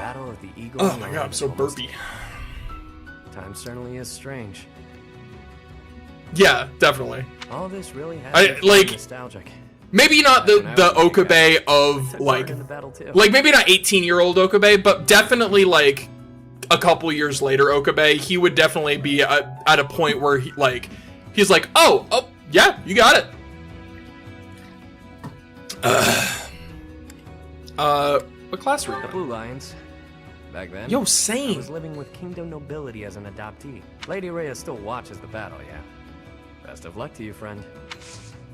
Battle of the Eagle. Oh my god, I'm so burpy. Time certainly is strange. Yeah, definitely. All this really has nostalgic. Maybe not the Okabe of like maybe not 18-year-old Okabe, but definitely like a couple years later Okabe, he would definitely be at a point where he's like, oh yeah, you got it. What class were you? The Blue Lions. Back then, yo, same. I was living with Kingdom nobility as an adoptee. Lady Rhea still watches the battle, yeah. Best of luck to you, friend.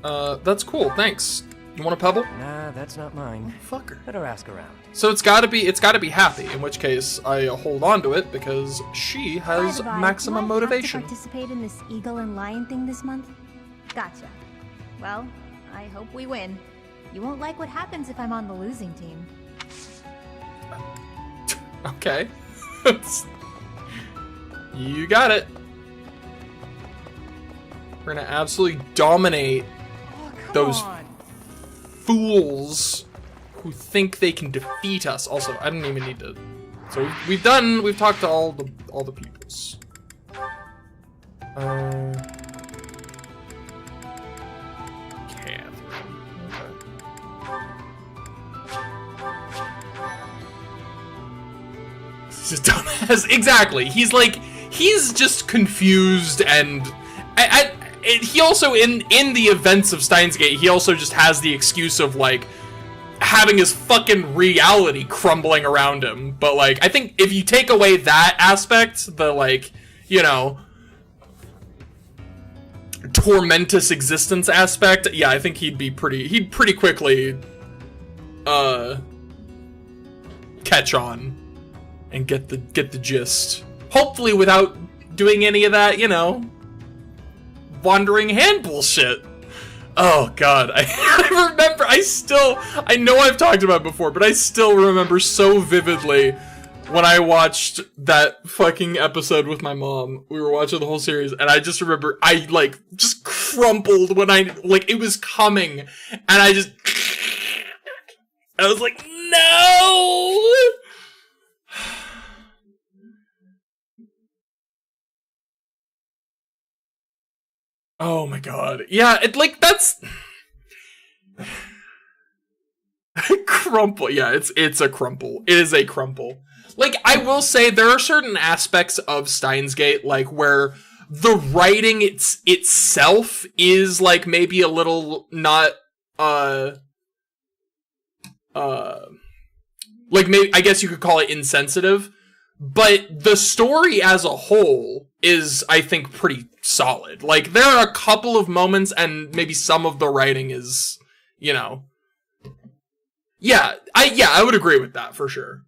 That's cool, thanks. You want a pebble? Nah, that's not mine. Fucker. Better ask around. So it's gotta be happy, in which case I hold on to it because she has maximum motivation. Do I have to participate in this eagle and lion thing this month? Gotcha. Well, I hope we win. You won't like what happens if I'm on the losing team. Okay. You got it. We're gonna absolutely dominate those fools who think they can defeat us. Also, I didn't even need to. So we've talked to all the peoples. Just dumbass. Exactly. He's just confused, and he also in the events of Steins Gate, he also just has the excuse of like having his fucking reality crumbling around him. But like, I think if you take away that aspect, the like, you know, tormentous existence aspect, yeah, I think he'd pretty quickly catch on and get the gist. Hopefully without doing any of that, you know, wandering hand bullshit. Oh god, I remember, I know I've talked about it before, but I still remember so vividly when I watched that fucking episode with my mom. We were watching the whole series, and I just remember I like just crumpled when it was coming, and I was like, no! Oh my god. Yeah, that's crumple. Yeah, it's a crumple. It is a crumple. Like, I will say there are certain aspects of Steins Gate, like, where the writing itself is like maybe a little not like, maybe I guess you could call it insensitive, but the story as a whole is, I think, pretty solid. Like, there are a couple of moments, and maybe some of the writing is, you know, I would agree with that for sure.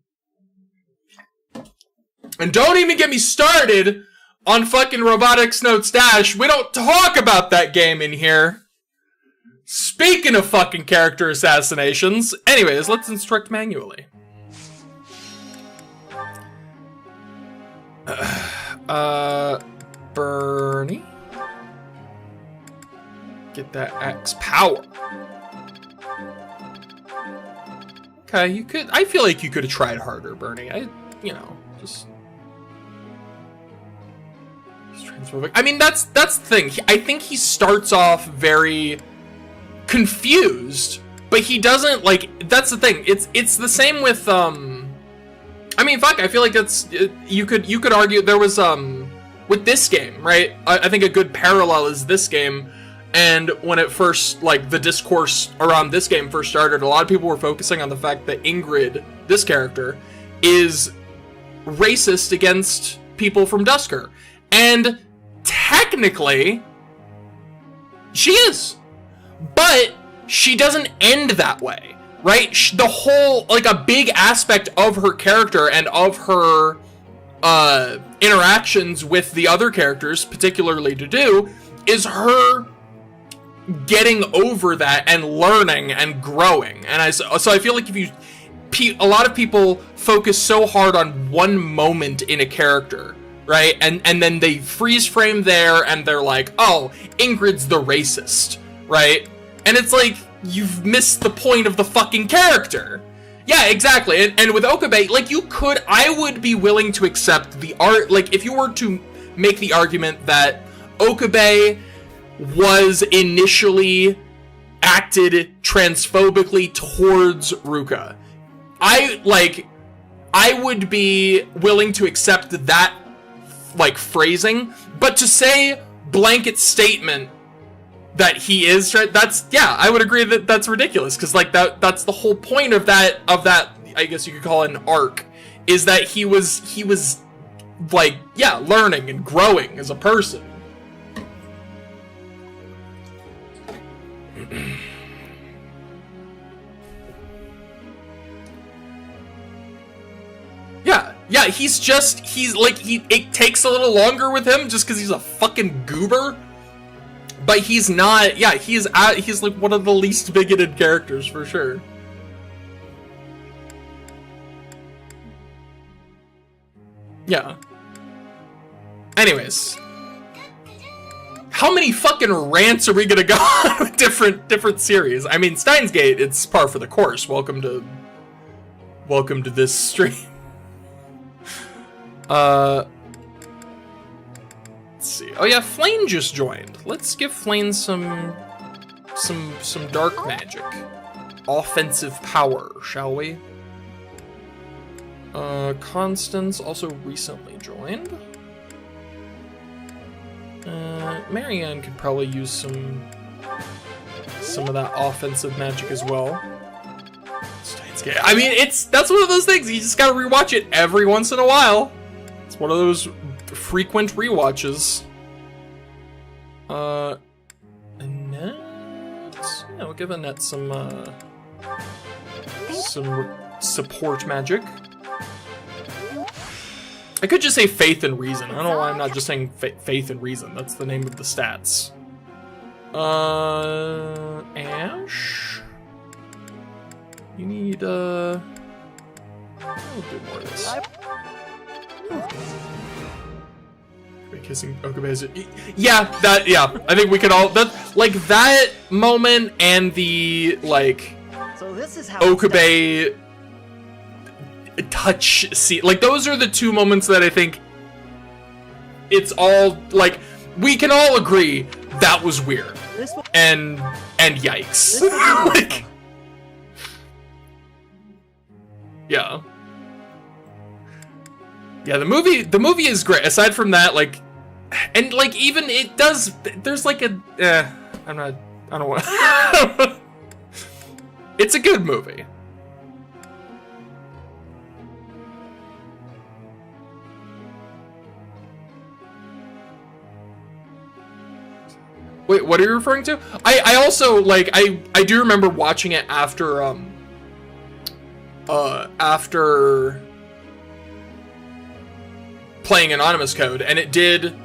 And don't even get me started on fucking Robotics Notes Dash. We don't talk about that game in here. Speaking of fucking character assassinations, anyways, let's instruct manually. Bernie? Get that X power. Okay, you could, I feel like you could have tried harder, Bernie. Just transphobic. I mean, that's the thing. I think he starts off very confused, but he doesn't, like, that's the thing. It's the same with, I mean, fuck, I feel like that's, you could argue there was, with this game, right? I think a good parallel is this game, and when it first, like, the discourse around this game first started, a lot of people were focusing on the fact that Ingrid, this character, is racist against people from Dusker. And technically, she is. But she doesn't end that way, right? The whole, like, a big aspect of her character and of her interactions with the other characters, particularly Dudu, is her getting over that and learning and growing. And so I feel like a lot of people focus so hard on one moment in a character, right? And then they freeze frame there and they're like, oh, Ingrid's the racist, right? And it's like, you've missed the point of the fucking character. Yeah, exactly. And with Okabe, like, I would be willing to accept the art, like, if you were to make the argument that Okabe was initially acted transphobically towards Ruka, I would be willing to accept that, like, phrasing, but to say blanket statement that he is, that's, yeah, I would agree that that's ridiculous, because, like, that's the whole point of that, I guess you could call it an arc, is that he was, like, yeah, learning and growing as a person. Yeah, it takes a little longer with him just because he's a fucking goober. But he's not, yeah, he's like one of the least bigoted characters for sure. Yeah. Anyways. How many fucking rants are we gonna go on with different series? I mean, Steins Gate, it's par for the course. Welcome to this stream. Let's see. Oh yeah, Flame just joined. Let's give Flame some dark magic. Offensive power, shall we? Constance also recently joined. Marianne could probably use some of that offensive magic as well. I mean, that's one of those things, you just gotta rewatch it every once in a while. It's one of those frequent rewatches. Annette? Yeah, we'll give Annette some support magic. I could just say faith and reason. I don't know why I'm not just saying faith and reason. That's the name of the stats. Ash? You need, I'll do more of this. Kissing Okabe's. Yeah, I think we could all, that moment and the, like, so this is how Okabe touch scene, like, those are the two moments that I think it's all, like, we can all agree that was weird. And yikes. Like, yeah. Yeah, the movie is great. Aside from that, like, and like, even it does, there's like a, I don't want it's a good movie. Wait, what are you referring to? I also, like, I do remember watching it after playing Anonymous Code, and it did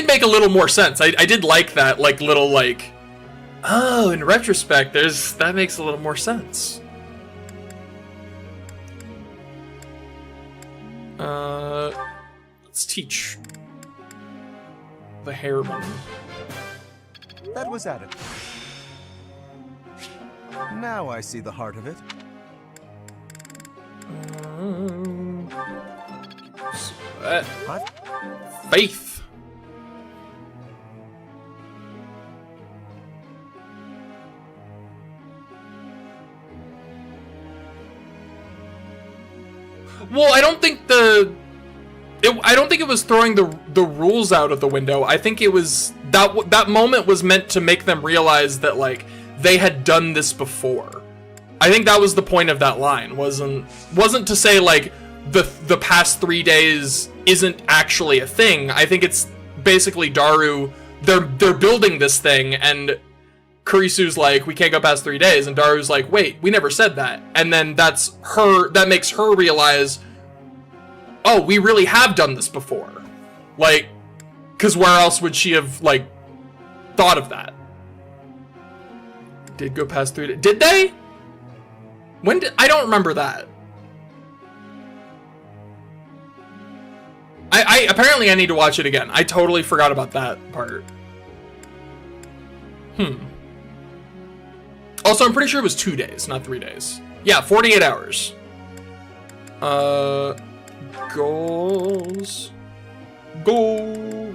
make a little more sense. I did like that, like, little, like, oh, in retrospect, that makes a little more sense. Let's teach the Hairman. That was at it. Now I see the heart of it. Faith. Well, I don't think it was throwing the rules out of the window. I think it was that moment was meant to make them realize that, like, they had done this before. I think that was the point of that line. Wasn't to say, like, the past 3 days isn't actually a thing. I think it's basically Daru, they're building this thing, and Kurisu's like, we can't go past 3 days, and Daru's like, wait, we never said that. And then that makes her realize, oh, we really have done this before. Like, because where else would she have, like, thought of that? Did go past 3 days. Did they? I don't remember that. Apparently I need to watch it again. I totally forgot about that part. Also, I'm pretty sure it was 2 days, not 3 days. Yeah, 48 hours. Goals. Goal.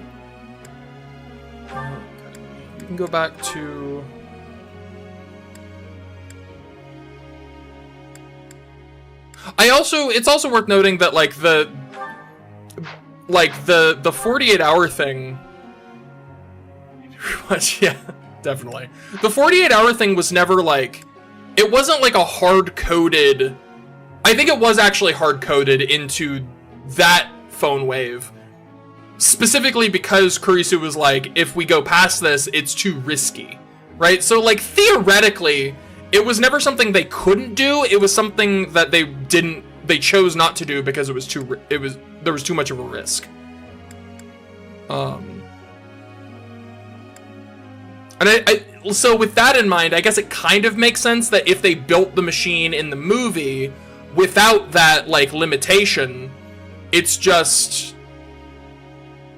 Okay. You can go back to... it's also worth noting that, like, the 48-hour thing... Yeah, definitely. The 48-hour thing was never, like... It wasn't, like, a hard-coded... I think it was actually hard-coded into that phone wave. Specifically because Kurisu was like, if we go past this, it's too risky. Right? So, like, theoretically, it was never something they couldn't do. It was something that they chose not to do because there was too much of a risk. So with that in mind, I guess it kind of makes sense that if they built the machine in the movie without that, like, limitation, it's just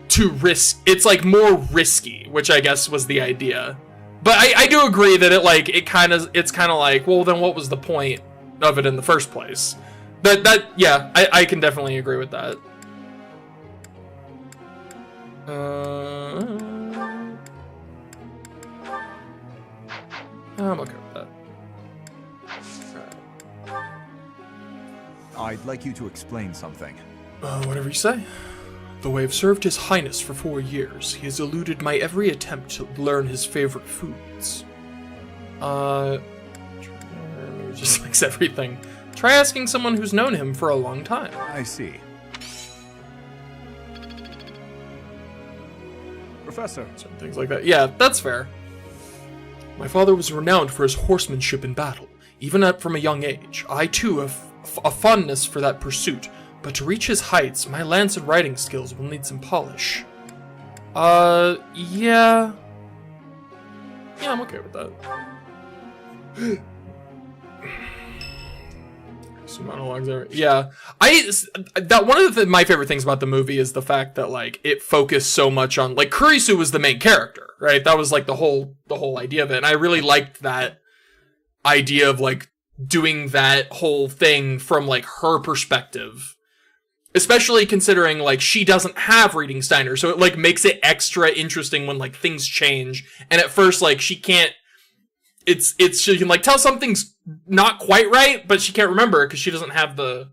too it's, like, more risky, which I guess was the idea. But I do agree that it's kind of like, well, then what was the point of it in the first place? Yeah, I can definitely agree with that. I'm okay with that. I'd like you to explain something. Whatever you say. Though I have served His Highness for 4 years, he has eluded my every attempt to learn his favorite foods. He just likes everything. Try asking someone who's known him for a long time. I see. Professor. Certain things like that. Yeah, that's fair. My father was renowned for his horsemanship in battle. Even up from a young age, I too have a fondness for that pursuit. But to reach his heights, my lance and riding skills will need some polish. Yeah. Yeah, I'm okay with that. Some monologues there. Yeah. One of my favorite things about the movie is the fact that, like, it focused so much on, like, Kurisu was the main character, right? That was, like, the whole idea of it. And I really liked that idea of, like, doing that whole thing from, like, her perspective. Especially considering, like, she doesn't have reading Steiner, so it, like, makes it extra interesting when, like, things change. And at first, like, she can't... she can, like, tell something's not quite right, but she can't remember because she doesn't have the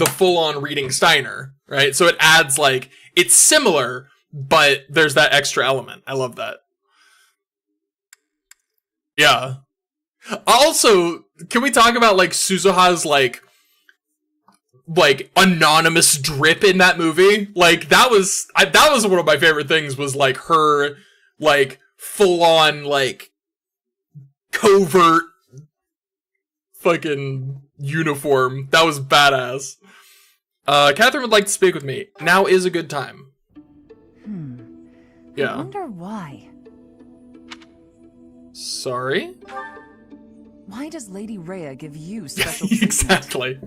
full-on reading Steiner, right? So it adds, like, it's similar, but there's that extra element. I love that. Yeah. Also, can we talk about, like, Suzuha's, like, anonymous drip in that movie? Like, that was one of my favorite things, was, like, her, like, full-on, like, covert fucking uniform. That was badass. Catherine would like to speak with me. Now is a good time. Yeah. I wonder why. Sorry? Why does Lady Rhea give you special treatment? Exactly.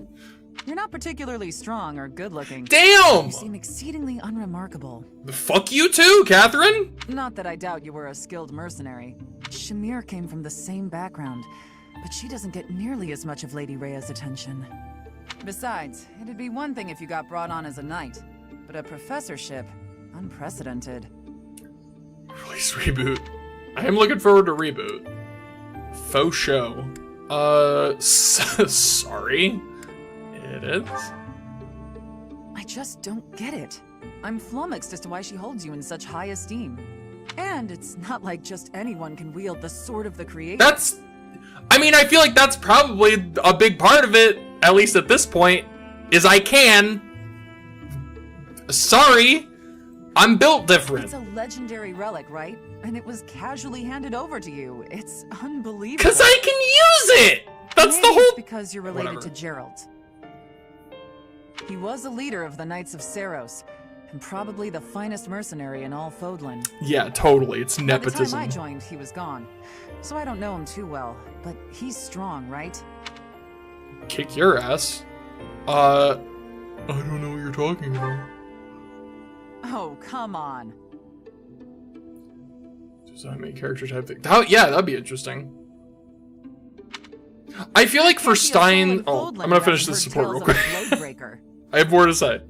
You're not particularly strong or good-looking. Damn! You seem exceedingly unremarkable. Fuck you too, Catherine! Not that I doubt you were a skilled mercenary. Shamir came from the same background, but she doesn't get nearly as much of Lady Rhea's attention. Besides, it'd be one thing if you got brought on as a knight, but a professorship, unprecedented. Release reboot. I am looking forward to reboot. Faux show. Sorry. It is. I just don't get it. I'm flummoxed as to why she holds you in such high esteem. And it's not like just anyone can wield the sword of the creator. I mean, I feel like that's probably a big part of it, at least at this point, is I can. Sorry, I'm built different. It's a legendary relic, right? And it was casually handed over to you. It's unbelievable. Because I can use it! That's Maybe the whole... it's because you're related Whatever. to Gerald. He was a leader of the Knights of Seros, and probably the finest mercenary in all Fodlan. Yeah, totally. It's By the nepotism. time I joined, he was gone. So I don't know him too well, but he's strong, right? Kick your ass. I don't know what you're talking about. Oh, come on. So I make character type thing. Yeah, that'd be interesting. I feel like for Stein... Oh, I'm gonna finish this support real quick. I have more to say.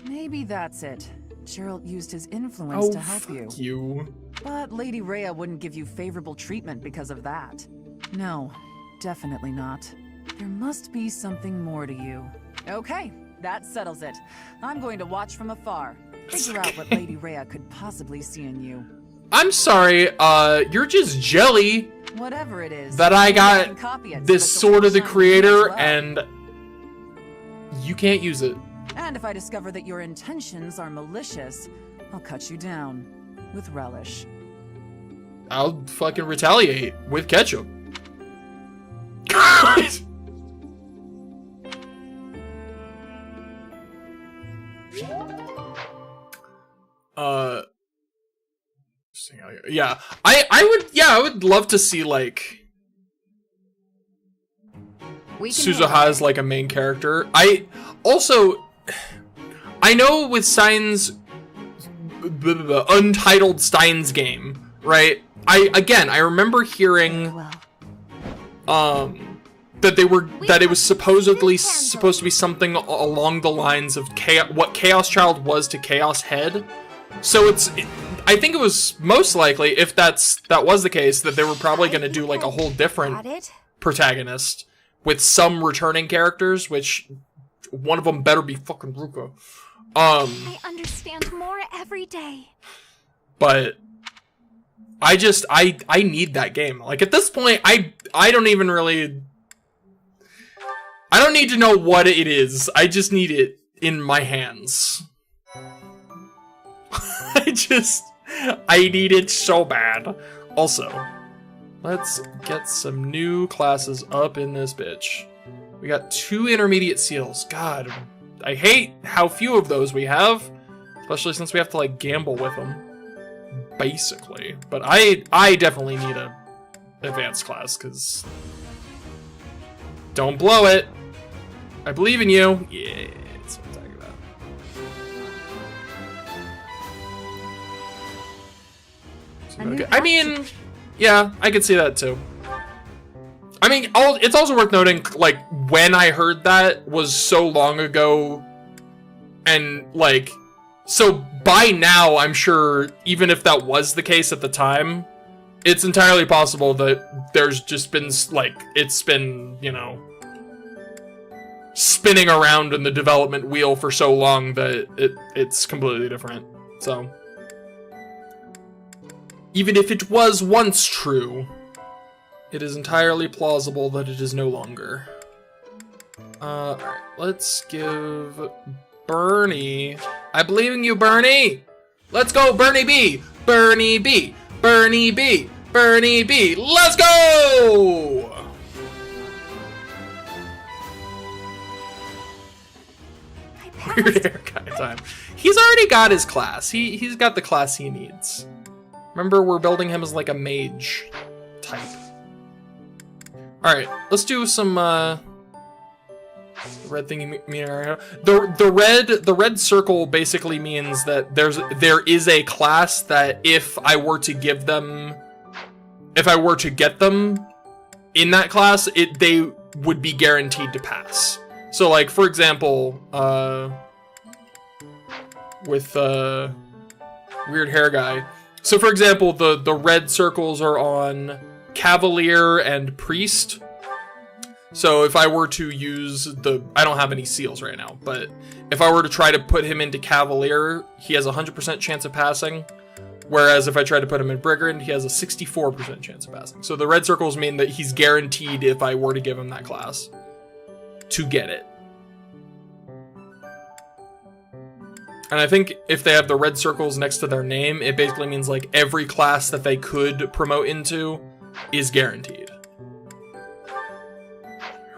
Maybe that's it. Geralt used his influence to help fuck you. you. But Lady Rhea wouldn't give you favorable treatment because of that. No, definitely not. There must be something more to you. Okay, that settles it. I'm going to watch from afar. Figure out what Lady Rhea could possibly see in you. I'm sorry, you're just jelly. Whatever it is. That I got this sword of the creator well. and you can't use it. And if I discover that your intentions are malicious, I'll cut you down with relish. I'll fucking retaliate with ketchup. God! Yeah, I would love to see like Suzuha as like a main character. I know with Stein's untitled Stein's game, right? I remember hearing that it was supposedly supposed to be something along the lines of what Chaos Child was to Chaos Head. So I think it was most likely, if that was the case, that they were probably going to do like a whole different protagonist with some returning characters, which one of them better be fucking Ruka. I understand more every day. But I need that game. Like at this point, I don't even really. I don't need to know what it is. I just need it in my hands. I need it so bad. Also, let's get some new classes up in this bitch. We got 2 intermediate seals. God, I hate how few of those we have. Especially since we have to like gamble with them. Basically. But I definitely need a advanced class, because don't blow it. I believe in you. Yeah, that's what I'm talking about. Okay. I mean, yeah, I could see that too. I mean, it's also worth noting, like, when I heard that was so long ago, and, like, so by now, I'm sure, even if that was the case at the time, it's entirely possible that there's just been, like, it's been, you know, spinning around in the development wheel for so long that it's completely different, so. Even if it was once true, it is entirely plausible that it is no longer. Alright, let's give Bernie... I believe in you, Bernie! Let's go, Bernie B! Bernie B! Bernie B! Bernie B! Let's go! Weird haircut time. He's already got his class. He's got the class he needs. Remember, we're building him as like a mage type. Alright, let's do some red thingy mean area. The red circle basically means that there is a class that if I were to get them in that class, they would be guaranteed to pass. So like, for example, with weird hair guy. So for example, the red circles are on Cavalier and Priest. So if I were to use I don't have any seals right now, but if I were to try to put him into Cavalier, he has a 100% chance of passing. Whereas if I try to put him in Brigand, he has a 64% chance of passing. So the red circles mean that he's guaranteed, if I were to give him that class, to get it. And I think if they have the red circles next to their name, it basically means like every class that they could promote into is guaranteed.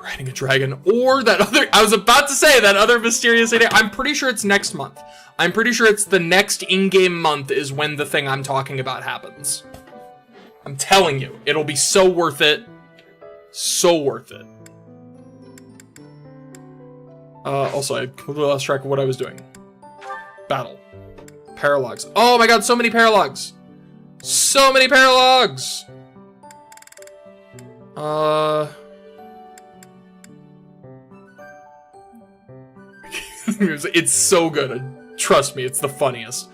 Riding a dragon, or that other, I was about to say that other mysterious idea. I'm pretty sure it's next month. I'm pretty sure it's the next in-game month is when the thing I'm talking about happens. I'm telling you, it'll be so worth it. So worth it. Also, I completely lost track of what I was doing. Battle. Paralogs. Oh my god, so many paralogs. so many paralogs. It's so good. Trust me, it's the funniest.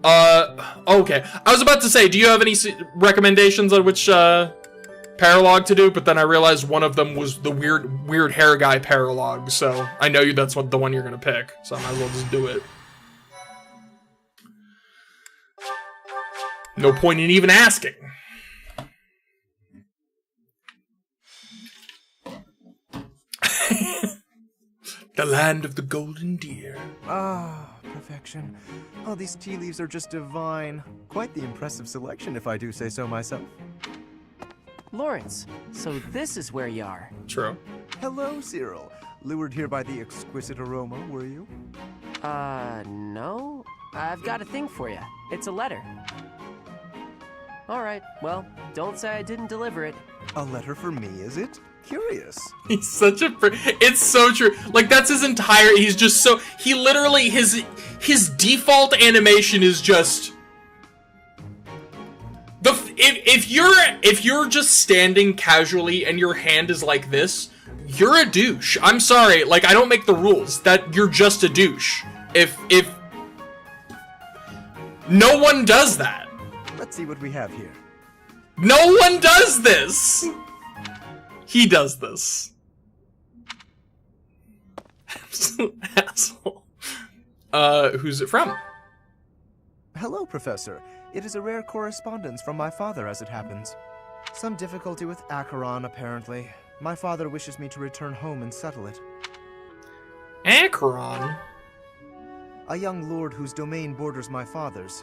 Okay. I was about to say, do you have any recommendations on which paralog to do? But then I realized one of them was the weird hair guy paralog. So I know that's the one you're gonna pick. So I might as well just do it. No point in even asking. The land of the golden deer. Ah, perfection. Oh, these tea leaves are just divine. Quite the impressive selection, if I do say so myself. Lawrence, so this is where you are. True. Hello, Cyril. Lured here by the exquisite aroma, were you? No. I've got a thing for you. It's a letter. All right, well, don't say I didn't deliver it. A letter for me, is it? Curious. He's such a it's so true. Like, that's his entire, he's just so, he literally, his default animation is just if you're just standing casually and your hand is like this, you're a douche. I'm sorry, like, I don't make the rules. That you're just a douche. If no one does that. Let's see what we have here. No one does this. He does this. Absolute asshole. Who's it from? Hello, Professor. It is a rare correspondence from my father, as it happens. Some difficulty with Acheron, apparently. My father wishes me to return home and settle it. Acheron? A young lord whose domain borders my father's.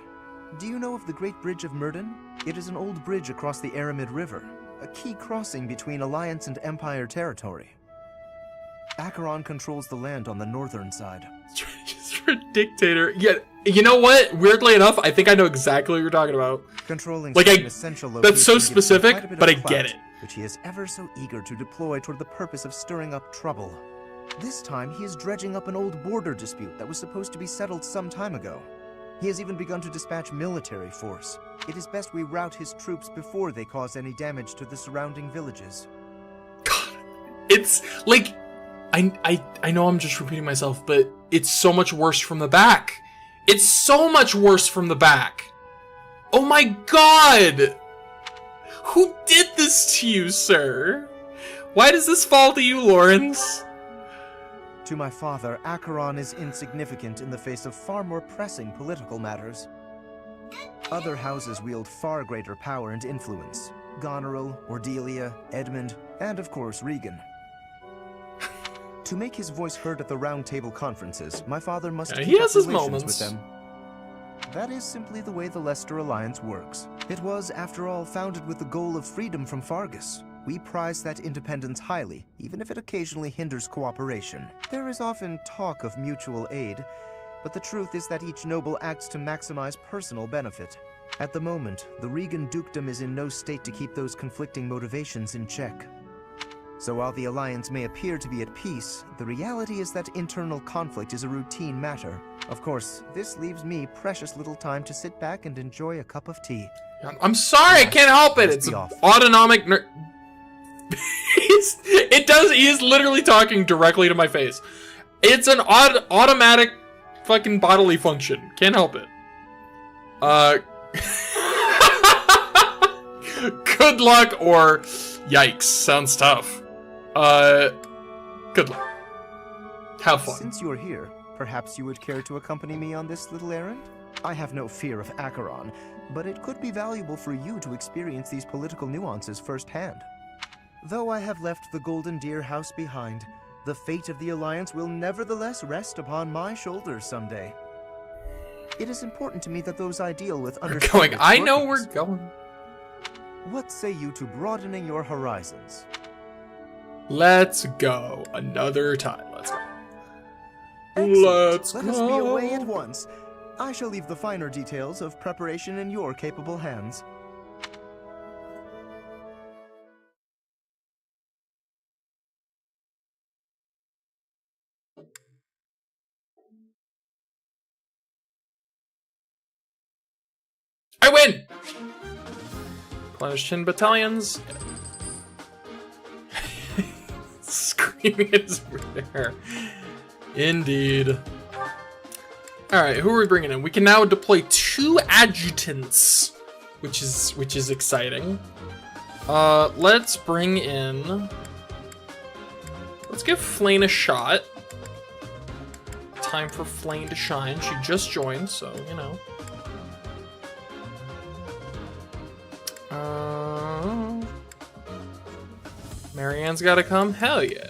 Do you know of the Great Bridge of Myrden? It is an old bridge across the Aramid River, a key crossing between Alliance and Empire territory. Acheron controls the land on the northern side. Just for dictator. Yeah, you know what? Weirdly enough, I think I know exactly what you're talking about. Controlling like, essential that's so location gives him quite a specific, bit but of I clout, get it. which he is ever so eager to deploy toward the purpose of stirring up trouble. This time, he is dredging up an old border dispute that was supposed to be settled some time ago. He has even begun to dispatch military force. It is best we rout his troops before they cause any damage to the surrounding villages. God, it's like, I know I'm just repeating myself, but it's so much worse from the back. It's so much worse from the back. Oh my god! Who did this to you, sir? Why does this fall to you, Lawrence? To my father, Acheron is insignificant in the face of far more pressing political matters. Other houses wield far greater power and influence. Goneril, Cordelia, Edmund, and of course Regan. To make his voice heard at the Round Table conferences, my father must keep up relations with them. That is simply the way the Leicester Alliance works. It was, after all, founded with the goal of freedom from Fargus. We prize that independence highly, even if it occasionally hinders cooperation. There is often talk of mutual aid, but the truth is that each noble acts to maximize personal benefit. At the moment, the Regan dukedom is in no state to keep those conflicting motivations in check. So while the Alliance may appear to be at peace, the reality is that internal conflict is a routine matter. Of course, this leaves me precious little time to sit back and enjoy a cup of tea. I'm sorry, I can't help it. It's an autonomic he is literally talking directly to my face. It's an automatic fucking bodily function. Can't help it. Good luck or yikes. Sounds tough. Good luck. Have fun. Since you're here, perhaps you would care to accompany me on this little errand? I have no fear of Acheron, but it could be valuable for you to experience these political nuances firsthand. Though I have left the Golden Deer House behind, the fate of the Alliance will nevertheless rest upon my shoulders someday. It is important to me that those I deal with understand. I know we're going. What say you to broadening your horizons? Let's go. Another time. Let's go. Excellent. Let's Let go. us be away at once. I shall leave the finer details of preparation in your capable hands. I win! Replenish 10 battalions. Screaming at his there. Indeed. Alright, who are we bringing in? We can now deploy 2 adjutants, which is exciting. Let's bring in... Let's give Flane a shot. Time for Flane to shine. She just joined, so, you know. Marianne's gotta come? Hell yeah.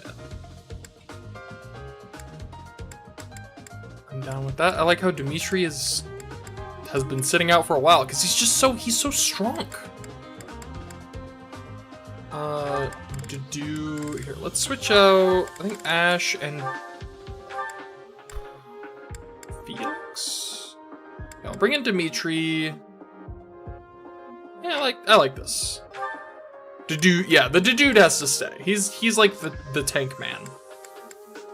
I'm down with that. I like how Dimitri has been sitting out for a while, because he's so strong. Here, let's switch out, I think Ash and Felix? Yeah, I'll bring in Dimitri. Yeah, I like this. Yeah, the dude has to stay. He's like the tank man.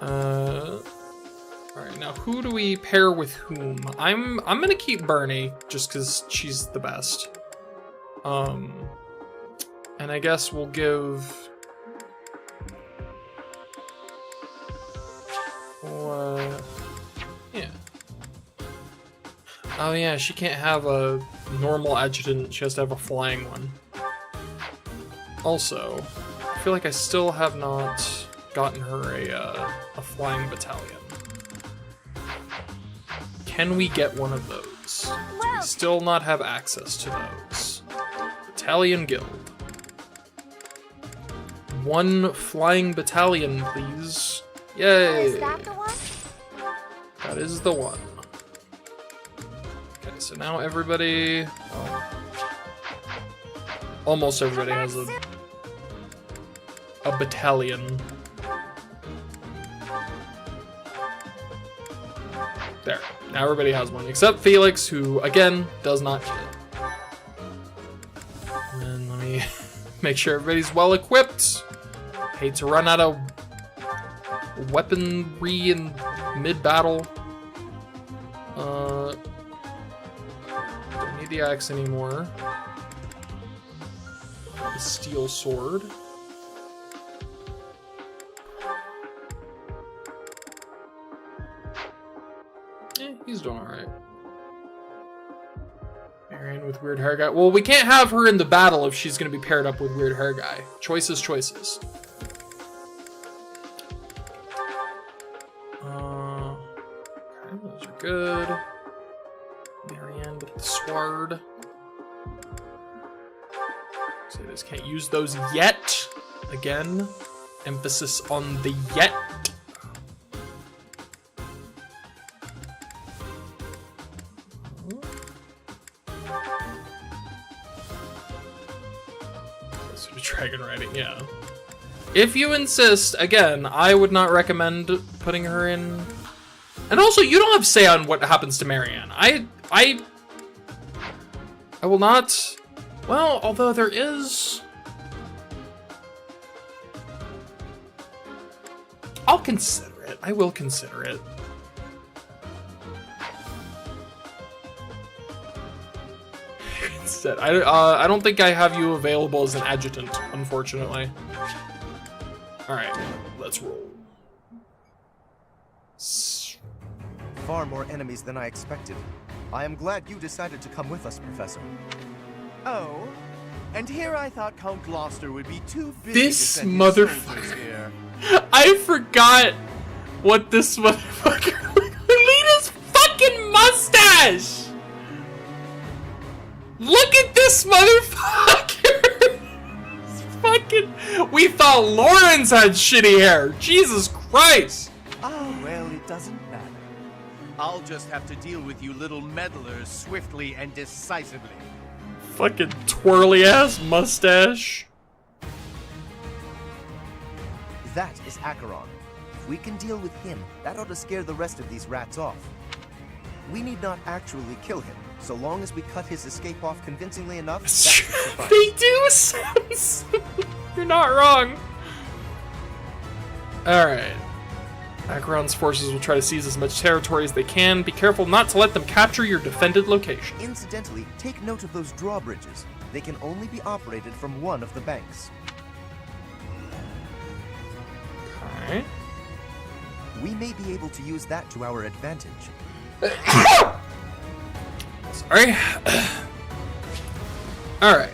Alright, now who do we pair with whom? I'm gonna keep Bernie, just because she's the best. And I guess we'll give... yeah. Oh yeah, she can't have a normal adjutant, she has to have a flying one. Also, I feel like I still have not gotten her a flying battalion. Can we get one of those? Do we still not have access to those? Battalion Guild. 1 flying battalion, please. Yay! Is that the one? That is the one. Okay, so now everybody... well, almost everybody has a battalion. There. Now everybody has one, except Felix, who, again, does not get it. And then let me make sure everybody's well equipped. Hate to run out of weaponry in mid-battle. Don't need the axe anymore. The steel sword. He's doing alright. Marianne with weird hair guy. Well, we can't have her in the battle if she's going to be paired up with weird hair guy. Choices. Okay, those are good. Marianne with the sword. So I just can't use those yet. Again, emphasis on the yet. Dragon riding, yeah. If you insist, again, I would not recommend putting her in. And also, you don't have say on what happens to Marianne. I will not. Well, although there is. I'll consider it. I will consider it. Instead, I don't think I have you available as an adjutant, unfortunately. All right, let's roll. Far more enemies than I expected. I am glad you decided to come with us, Professor. Oh, and here I thought Count Gloucester would be too busy This to send his motherfucker. soldiers here. I forgot what this motherfucker. Look at his fucking mustache. Look at this motherfucker! Fucking... We thought Lawrence had shitty hair! Jesus Christ! Oh, well, it doesn't matter. I'll just have to deal with you little meddlers swiftly and decisively. Fucking twirly-ass mustache. That is Acheron. If we can deal with him, that ought to scare the rest of these rats off. We need not actually kill him, so long as we cut his escape off convincingly enough. They do sound. You're not wrong. Alright. Acheron's forces will try to seize as much territory as they can. Be careful not to let them capture your defended location. Incidentally, take note of those drawbridges. They can only be operated from one of the banks. Okay. We may be able to use that to our advantage. Sorry. Alright.